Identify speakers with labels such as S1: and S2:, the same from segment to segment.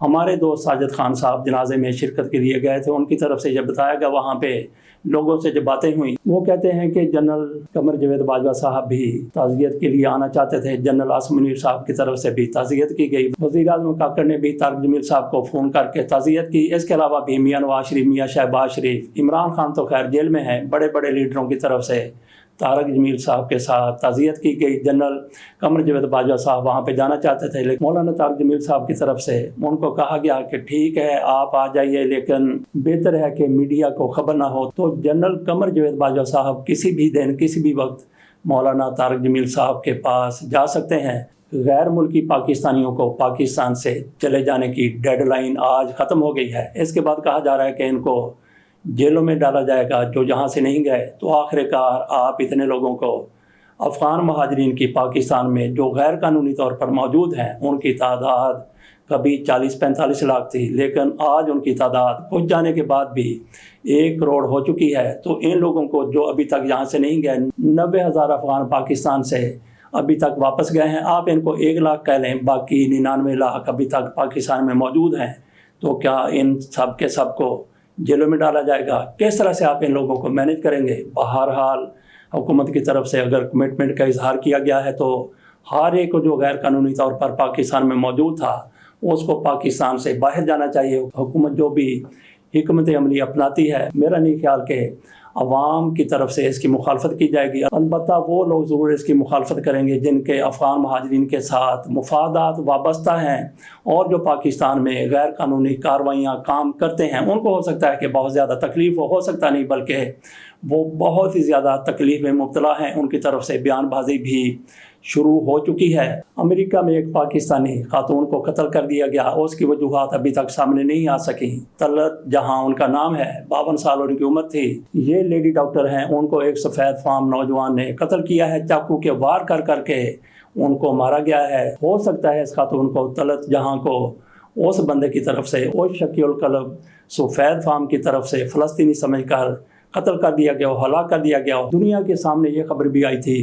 S1: ہمارے دوست ساجد خان صاحب جنازے میں شرکت کے لیے گئے تھے، ان کی طرف سے یہ بتایا گیا وہاں پہ لوگوں سے جب باتیں ہوئیں، وہ کہتے ہیں کہ جنرل قمر جاوید باجوہ صاحب بھی تعزیت کے لیے آنا چاہتے تھے، جنرل عاصم منیر صاحب کی طرف سے بھی تعزیت کی گئی، وزیر اعظم کاکڑ نے بھی طارق جمیل صاحب کو فون کر کے تعزیت کی۔ اس کے علاوہ بھی میاں نواز شریف، میاں شہباز شریف، عمران خان تو خیر جیل میں ہیں، بڑے بڑے لیڈروں کی طرف سے طارق جمیل صاحب کے ساتھ تعزیت کی گئی۔ جنرل قمر جاوید باجوہ صاحب وہاں پہ جانا چاہتے تھے، لیکن مولانا طارق جمیل صاحب کی طرف سے ان کو کہا گیا کہ ٹھیک ہے آپ آ جائیے، لیکن بہتر ہے کہ میڈیا کو خبر نہ ہو۔ تو جنرل قمر جاوید باجوہ صاحب کسی بھی دن کسی بھی وقت مولانا طارق جمیل صاحب کے پاس جا سکتے ہیں۔ غیر ملکی پاکستانیوں کو پاکستان سے چلے جانے کی ڈیڈ لائن آج ختم ہو گئی ہے۔ اس کے بعد کہا جا رہا ہے کہ ان کو جیلوں میں ڈالا جائے گا جو جہاں سے نہیں گئے۔ تو آخر کار آپ اتنے لوگوں کو، افغان مہاجرین کی پاکستان میں جو غیر قانونی طور پر موجود ہیں، ان کی تعداد کبھی 40-45 لاکھ تھی، لیکن آج ان کی تعداد کچھ جانے کے بعد بھی 1 کروڑ ہو چکی ہے۔ تو ان لوگوں کو جو ابھی تک یہاں سے نہیں گئے، 90,000 افغان پاکستان سے ابھی تک واپس گئے ہیں، آپ ان کو 1 لاکھ کہہ لیں، باقی 99 لاکھ ابھی تک پاکستان میں موجود ہیں۔ تو کیا ان سب کے سب کو جیلوں میں ڈالا جائے گا؟ کس طرح سے آپ ان لوگوں کو مینیج کریں گے؟ بہرحال حکومت کی طرف سے اگر کمٹمنٹ کا اظہار کیا گیا ہے تو ہر ایک کو جو غیر قانونی طور پر پاکستان میں موجود تھا اس کو پاکستان سے باہر جانا چاہیے۔ حکومت جو بھی حکمت عملی اپناتی ہے، میرا نہیں خیال کہ عوام کی طرف سے اس کی مخالفت کی جائے گی۔ البتہ وہ لوگ ضرور اس کی مخالفت کریں گے جن کے افغان مہاجرین کے ساتھ مفادات وابستہ ہیں اور جو پاکستان میں غیر قانونی کارروائیاں کام کرتے ہیں۔ ان کو ہو سکتا ہے کہ بہت زیادہ تکلیف ہو سکتا نہیں، بلکہ وہ بہت ہی زیادہ تکلیف میں مبتلا ہیں۔ ان کی طرف سے بیان بازی بھی شروع ہو چکی ہے۔ امریکہ میں ایک پاکستانی خاتون کو قتل کر دیا گیا، اس کی وجوہات ابھی تک سامنے نہیں آ سکیں۔ طلعت جہاں ان کا نام ہے، 52 سال ان کی عمر تھی۔ یہ لیڈی ڈاکٹر ہیں، ان کو ایک سفید فام نوجوان نے قتل کیا ہے، چاقو کے وار کر کر کے ان کو مارا گیا ہے۔ ہو سکتا ہے اس خاتون کو، طلعت جہاں کو، اس بندے کی طرف سے، اس شکی القلب سفید فام کی طرف سے فلسطینی سمجھ کر قتل کر دیا گیا ہو، ہلاک کر دیا گیا ہو۔ دنیا کے سامنے یہ خبر بھی آئی تھی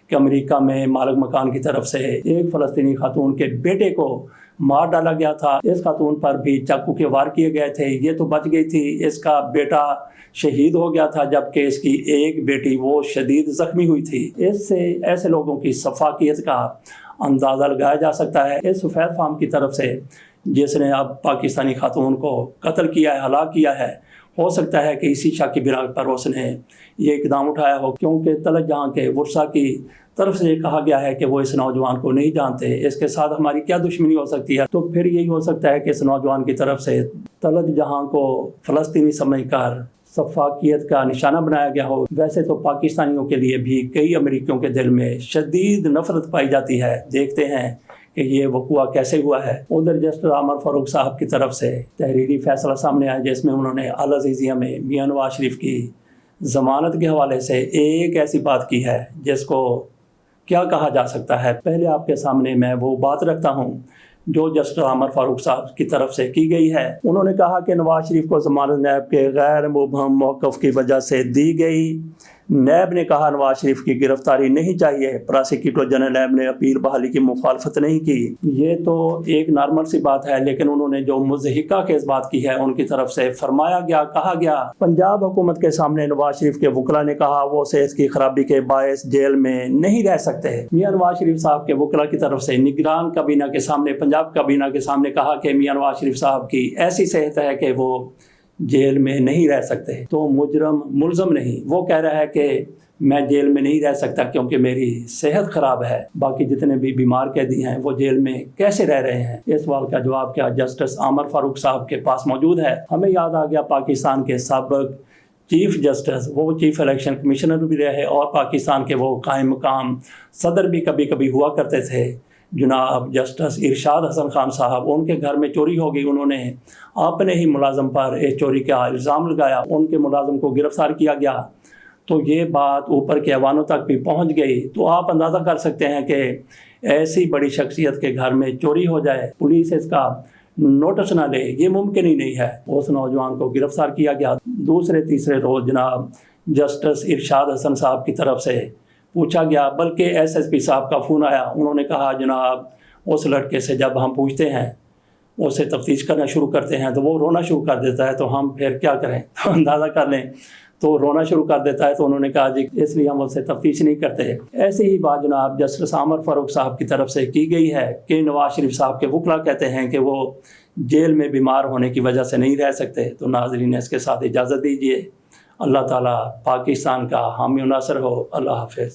S1: کہ امریکہ میں مالک مکان کی طرف سے ایک فلسطینی خاتون کے بیٹے کو مار ڈالا گیا تھا۔ اس خاتون پر بھی چاقو کے وار کیے گئے تھے، یہ تو بچ گئی تھی، اس کا بیٹا شہید ہو گیا تھا، جبکہ اس کی ایک بیٹی وہ شدید زخمی ہوئی تھی۔ اس سے ایسے لوگوں کی سفاکیت کا اندازہ لگایا جا سکتا ہے۔ اس سفید فام کی طرف سے جس نے اب پاکستانی خاتون کو قتل کیا ہے، ہلاک کیا ہے، ہو سکتا ہے کہ اسی شک کی بنا پر اس نے یہ اقدام اٹھایا ہو، کیونکہ طلعت جہاں کے ورثہ کی طرف سے یہ کہا گیا ہے کہ وہ اس نوجوان کو نہیں جانتے، اس کے ساتھ ہماری کیا دشمنی ہو سکتی ہے۔ تو پھر یہی ہو سکتا ہے کہ اس نوجوان کی طرف سے طلعت جہاں کو فلسطینی سمجھ کر سفاکیت کا نشانہ بنایا گیا ہو۔ ویسے تو پاکستانیوں کے لیے بھی کئی امریکیوں کے دل میں شدید نفرت پائی جاتی ہے۔ دیکھتے ہیں کہ یہ وقوع کیسے ہوا ہے۔ ادھر جسٹس عامر فاروق صاحب کی طرف سے تحریری فیصلہ سامنے آیا جس میں انہوں نے العزیزیہ میں میاں نواز شریف کی ضمانت کے حوالے سے ایک ایسی بات کی ہے جس کو کیا کہا جا سکتا ہے۔ پہلے آپ کے سامنے میں وہ بات رکھتا ہوں جو جسٹس عامر فاروق صاحب کی طرف سے کی گئی ہے۔ انہوں نے کہا کہ نواز شریف کو ضمانت نیب کے غیر مبہم موقف کی وجہ سے دی گئی۔ نیب نے کہا نواز شریف کی گرفتاری نہیں چاہیے، پراسیکیوٹر جنرل نیب نے اپیل بحالی کی مخالفت نہیں کی۔ یہ تو ایک نارمل سی بات ہے، لیکن انہوں نے جو مضحکہ خیز بات کی ہے ان کی طرف سے فرمایا گیا، کہا گیا پنجاب حکومت کے سامنے نواز شریف کے وکلاء نے کہا وہ صحت کی خرابی کے باعث جیل میں نہیں رہ سکتے۔ میاں نواز شریف صاحب کے وکلاء کی طرف سے نگران کابینہ کے سامنے، پنجاب کابینہ کے سامنے کہا کہ میاں نواز شریف صاحب کی ایسی صحت ہے کہ وہ جیل میں نہیں رہ سکتے۔ تو مجرم ملزم نہیں، وہ کہہ رہا ہے کہ میں جیل میں نہیں رہ سکتا کیونکہ میری صحت خراب ہے۔ باقی جتنے بھی بیمار قیدی ہیں وہ جیل میں کیسے رہ رہے ہیں؟ اس سوال کا جواب کیا جسٹس عامر فاروق صاحب کے پاس موجود ہے۔ ہمیں یاد آ گیا پاکستان کے سابق چیف جسٹس، وہ چیف الیکشن کمشنر بھی رہے اور پاکستان کے وہ قائم مقام صدر بھی کبھی کبھی ہوا کرتے تھے، جناب جسٹس ارشاد حسن خان صاحب۔ ان کے گھر میں چوری ہو گئی، انہوں نے اپنے ہی ملازم پر اس چوری کا الزام لگایا، ان کے ملازم کو گرفتار کیا گیا، تو یہ بات اوپر کے ایوانوں تک بھی پہنچ گئی۔ تو آپ اندازہ کر سکتے ہیں کہ ایسی بڑی شخصیت کے گھر میں چوری ہو جائے، پولیس اس کا نوٹس نہ لے، یہ ممکن ہی نہیں ہے۔ اس نوجوان کو گرفتار کیا گیا۔ دوسرے تیسرے روز جناب جسٹس ارشاد حسن صاحب کی طرف سے پوچھا گیا، بلکہ ایس ایس پی صاحب کا فون آیا، انہوں نے کہا جناب اس لڑکے سے جب ہم پوچھتے ہیں اسے تفتیش کرنا شروع کرتے ہیں تو وہ رونا شروع کر دیتا ہے، تو ہم پھر کیا کریں؟ تو اندازہ کر لیں، تو رونا شروع کر دیتا ہے، تو انہوں نے کہا جی اس لیے ہم اسے تفتیش نہیں کرتے۔ ایسے ہی بات جناب جسٹس عامر فاروق صاحب کی طرف سے کی گئی ہے کہ نواز شریف صاحب کے وکلاء کہتے ہیں کہ وہ جیل میں بیمار ہونے کی وجہ سے نہیں رہ سکتے۔ تو ناظرین اس کے ساتھ اجازت دیجیے، اللہ تعالیٰ پاکستان کا حامی و ناصر ہو۔ اللہ حافظ۔